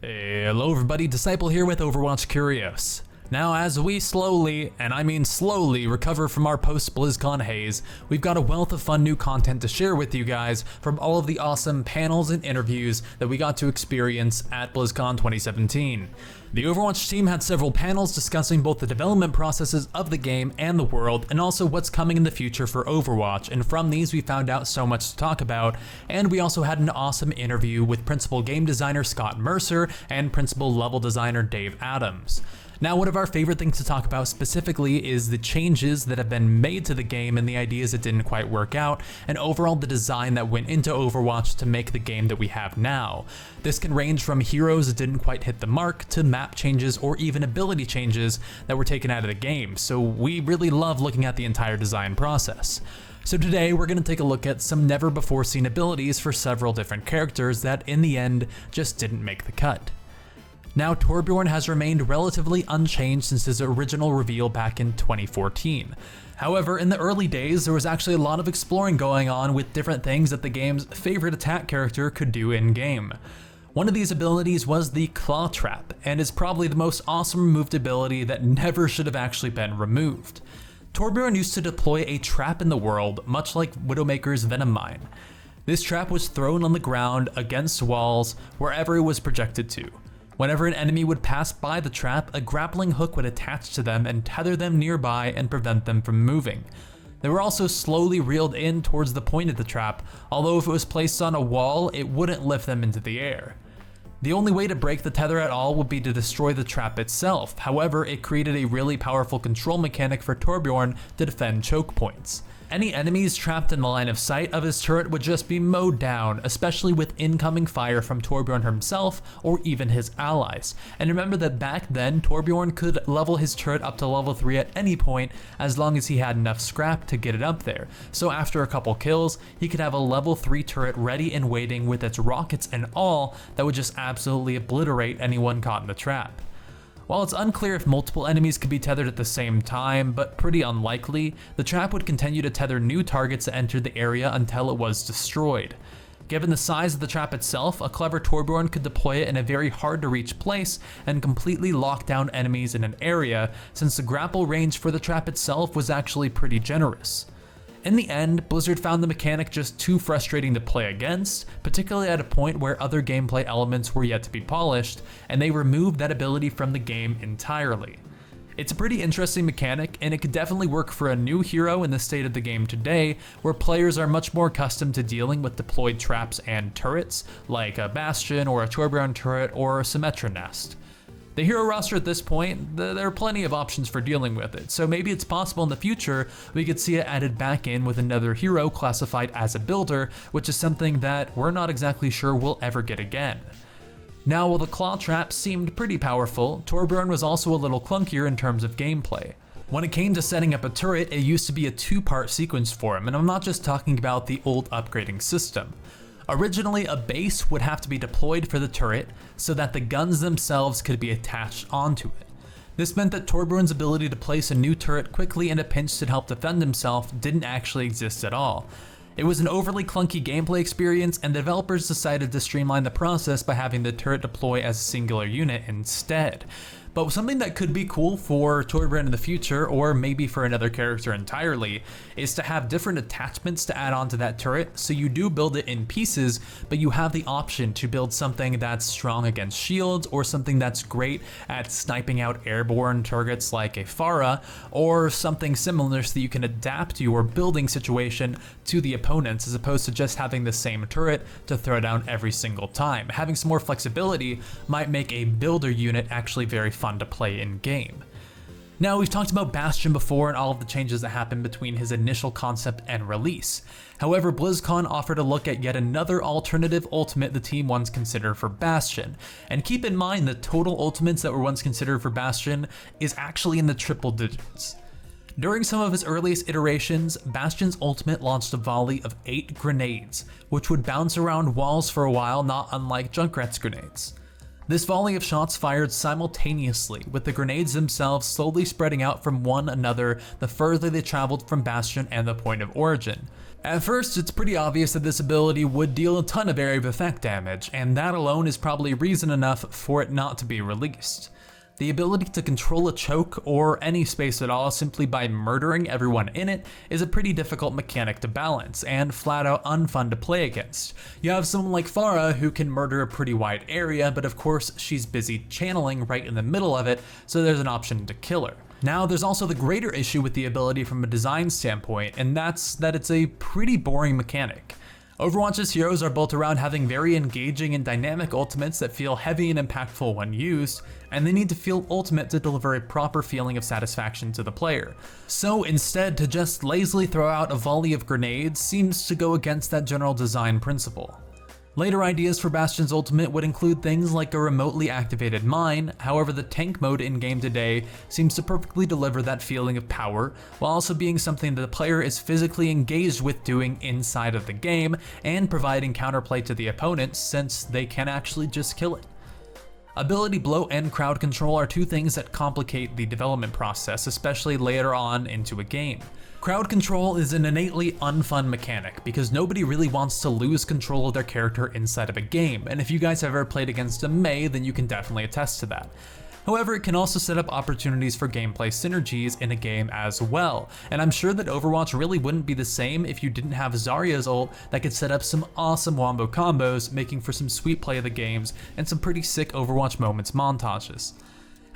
Hey, hello everybody, Disciple here with Overwatch Curios. Now as we slowly, and I mean slowly, recover from our post-BlizzCon haze, we've got a wealth of fun new content to share with you guys from all of the awesome panels and interviews that we got to experience at BlizzCon 2017. The Overwatch team had several panels discussing both the development processes of the game and the world, and also what's coming in the future for Overwatch, and from these we found out so much to talk about, and we also had an awesome interview with principal game designer Scott Mercer and principal level designer Dave Adams. Now, one of our favorite things to talk about specifically is the changes that have been made to the game and the ideas that didn't quite work out, and overall the design that went into Overwatch to make the game that we have now. This can range from heroes that didn't quite hit the mark to map changes or even ability changes that were taken out of the game, so we really love looking at the entire design process. So today we're going to take a look at some never before seen abilities for several different characters that in the end just didn't make the cut. Now, Torbjorn has remained relatively unchanged since his original reveal back in 2014. However, in the early days, there was actually a lot of exploring going on with different things that the game's favorite attack character could do in-game. One of these abilities was the Claw Trap, and is probably the most awesome removed ability that never should have actually been removed. Torbjorn used to deploy a trap in the world, much like Widowmaker's Venom Mine. This trap was thrown on the ground, against walls, wherever it was projected to. Whenever an enemy would pass by the trap, a grappling hook would attach to them and tether them nearby and prevent them from moving. They were also slowly reeled in towards the point of the trap, although if it was placed on a wall, it wouldn't lift them into the air. The only way to break the tether at all would be to destroy the trap itself. However, it created a really powerful control mechanic for Torbjorn to defend choke points. Any enemies trapped in the line of sight of his turret would just be mowed down, especially with incoming fire from Torbjorn himself or even his allies. And remember that back then, Torbjorn could level his turret up to level 3 at any point as long as he had enough scrap to get it up there. So after a couple kills, he could have a level 3 turret ready and waiting with its rockets and all that would just absolutely obliterate anyone caught in the trap. While it's unclear if multiple enemies could be tethered at the same time, but pretty unlikely, the trap would continue to tether new targets that entered the area until it was destroyed. Given the size of the trap itself, a clever Torbjorn could deploy it in a very hard to reach place and completely lock down enemies in an area, since the grapple range for the trap itself was actually pretty generous. In the end, Blizzard found the mechanic just too frustrating to play against, particularly at a point where other gameplay elements were yet to be polished, and they removed that ability from the game entirely. It's a pretty interesting mechanic, and it could definitely work for a new hero in the state of the game today, where players are much more accustomed to dealing with deployed traps and turrets, like a Bastion or a Torbjorn turret or a Symmetra nest. The hero roster at this point, there are plenty of options for dealing with it, so maybe it's possible in the future we could see it added back in with another hero classified as a builder, which is something that we're not exactly sure we'll ever get again. Now, while the Claw Trap seemed pretty powerful, Torbjorn was also a little clunkier in terms of gameplay. When it came to setting up a turret, it used to be a two-part sequence for him, and I'm not just talking about the old upgrading system. Originally, a base would have to be deployed for the turret so that the guns themselves could be attached onto it. This meant that Torbjorn's ability to place a new turret quickly in a pinch to help defend himself didn't actually exist at all. It was an overly clunky gameplay experience, and the developers decided to streamline the process by having the turret deploy as a singular unit instead. But something that could be cool for Torbjorn in the future, or maybe for another character entirely, is to have different attachments to add on to that turret, so you do build it in pieces, but you have the option to build something that's strong against shields, or something that's great at sniping out airborne targets like a Pharah, or something similar so that you can adapt your building situation to the opponents, as opposed to just having the same turret to throw down every single time. Having some more flexibility might make a builder unit actually very fun to play in game. Now, we've talked about Bastion before and all of the changes that happened between his initial concept and release. However, BlizzCon offered a look at yet another alternative ultimate the team once considered for Bastion. And keep in mind the total ultimates that were once considered for Bastion is actually in the triple digits. During some of his earliest iterations, Bastion's ultimate launched a volley of 8 grenades, which would bounce around walls for a while, not unlike Junkrat's grenades. This volley of shots fired simultaneously, with the grenades themselves slowly spreading out from one another the further they traveled from Bastion and the point of origin. At first, it's pretty obvious that this ability would deal a ton of area of effect damage, and that alone is probably reason enough for it not to be released. The ability to control a choke or any space at all simply by murdering everyone in it is a pretty difficult mechanic to balance and flat out unfun to play against. You have someone like Pharah who can murder a pretty wide area, but of course she's busy channeling right in the middle of it, so there's an option to kill her. Now, there's also the greater issue with the ability from a design standpoint, and that's that it's a pretty boring mechanic. Overwatch's heroes are built around having very engaging and dynamic ultimates that feel heavy and impactful when used, and they need to feel ultimate to deliver a proper feeling of satisfaction to the player. So instead, to just lazily throw out a volley of grenades seems to go against that general design principle. Later ideas for Bastion's ultimate would include things like a remotely activated mine, however the tank mode in-game today seems to perfectly deliver that feeling of power, while also being something that the player is physically engaged with doing inside of the game, and providing counterplay to the opponent since they can actually just kill it. Ability blow and crowd control are two things that complicate the development process, especially later on into a game. Crowd control is an innately unfun mechanic because nobody really wants to lose control of their character inside of a game, and if you guys have ever played against a Mei, then you can definitely attest to that. However, it can also set up opportunities for gameplay synergies in a game as well, and I'm sure that Overwatch really wouldn't be the same if you didn't have Zarya's ult that could set up some awesome wombo combos, making for some sweet play of the games and some pretty sick Overwatch moments montages.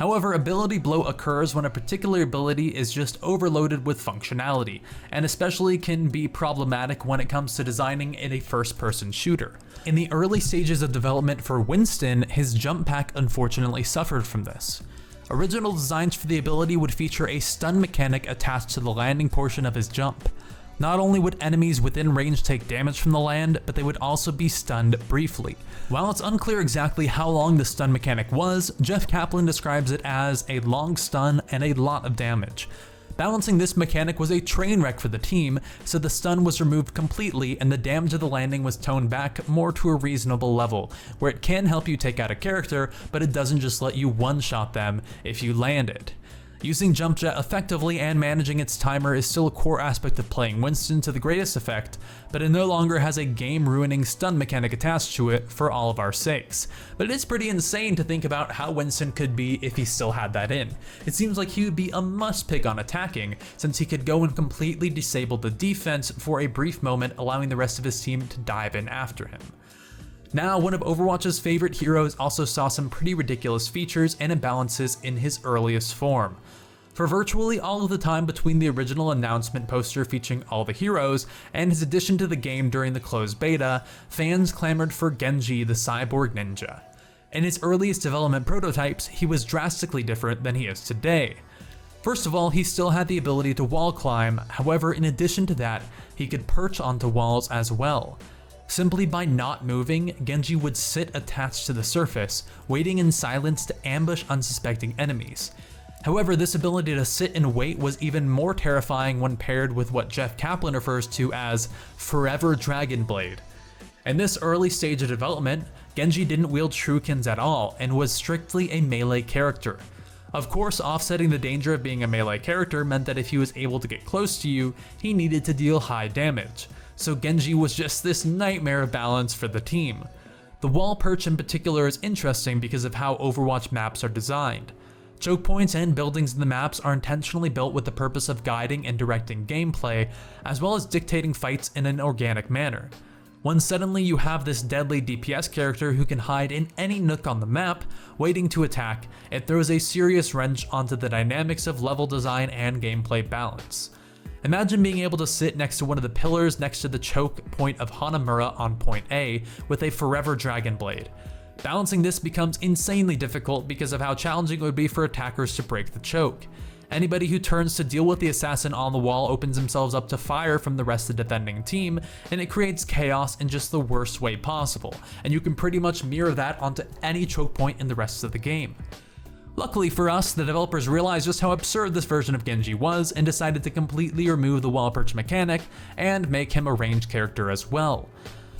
However, ability blow occurs when a particular ability is just overloaded with functionality, and especially can be problematic when it comes to designing in a first-person shooter. In the early stages of development for Winston, his jump pack unfortunately suffered from this. Original designs for the ability would feature a stun mechanic attached to the landing portion of his jump. Not only would enemies within range take damage from the land, but they would also be stunned briefly. While it's unclear exactly how long the stun mechanic was, Jeff Kaplan describes it as a long stun and a lot of damage. Balancing this mechanic was a train wreck for the team, so the stun was removed completely and the damage of the landing was toned back more to a reasonable level, where it can help you take out a character, but it doesn't just let you one-shot them if you land it. Using Jump Jet effectively and managing its timer is still a core aspect of playing Winston to the greatest effect, but it no longer has a game-ruining stun mechanic attached to it for all of our sakes. But it is pretty insane to think about how Winston could be if he still had that in. It seems like he would be a must-pick on attacking, since he could go and completely disable the defense for a brief moment, allowing the rest of his team to dive in after him. Now, one of Overwatch's favorite heroes also saw some pretty ridiculous features and imbalances in his earliest form. For virtually all of the time between the original announcement poster featuring all the heroes and his addition to the game during the closed beta, fans clamored for Genji the cyborg ninja. In his earliest development prototypes, he was drastically different than he is today. First of all, he still had the ability to wall climb, however, in addition to that, he could perch onto walls as well. Simply by not moving, Genji would sit attached to the surface, waiting in silence to ambush unsuspecting enemies. However, this ability to sit and wait was even more terrifying when paired with what Jeff Kaplan refers to as Forever Dragon Blade. In this early stage of development, Genji didn't wield shurikens at all and was strictly a melee character. Of course, offsetting the danger of being a melee character meant that if he was able to get close to you, he needed to deal high damage. So Genji was just this nightmare of balance for the team. The wall perch in particular is interesting because of how Overwatch maps are designed. Choke points and buildings in the maps are intentionally built with the purpose of guiding and directing gameplay, as well as dictating fights in an organic manner. When suddenly you have this deadly DPS character who can hide in any nook on the map, waiting to attack, it throws a serious wrench onto the dynamics of level design and gameplay balance. Imagine being able to sit next to one of the pillars next to the choke point of Hanamura on point A with a Forever Dragon Blade. Balancing this becomes insanely difficult because of how challenging it would be for attackers to break the choke. Anybody who turns to deal with the assassin on the wall opens themselves up to fire from the rest of the defending team, and it creates chaos in just the worst way possible, and you can pretty much mirror that onto any choke point in the rest of the game. Luckily for us, the developers realized just how absurd this version of Genji was and decided to completely remove the wall perch mechanic and make him a ranged character as well.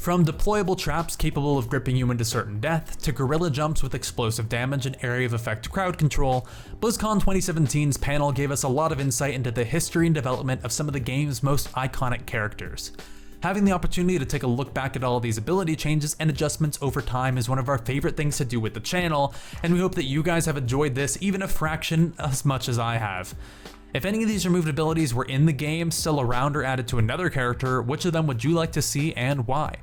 From deployable traps capable of gripping you into certain death, to gorilla jumps with explosive damage and area of effect crowd control, BlizzCon 2017's panel gave us a lot of insight into the history and development of some of the game's most iconic characters. Having the opportunity to take a look back at all of these ability changes and adjustments over time is one of our favorite things to do with the channel, and we hope that you guys have enjoyed this even a fraction as much as I have. If any of these removed abilities were in the game, still around, or added to another character, which of them would you like to see and why?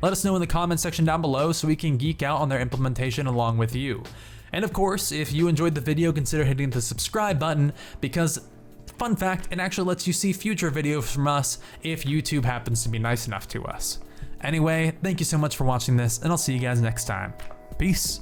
Let us know in the comment section down below so we can geek out on their implementation along with you. And of course, if you enjoyed the video, consider hitting the subscribe button because, fun fact, it actually lets you see future videos from us if YouTube happens to be nice enough to us. Anyway, thank you so much for watching this, and I'll see you guys next time. Peace.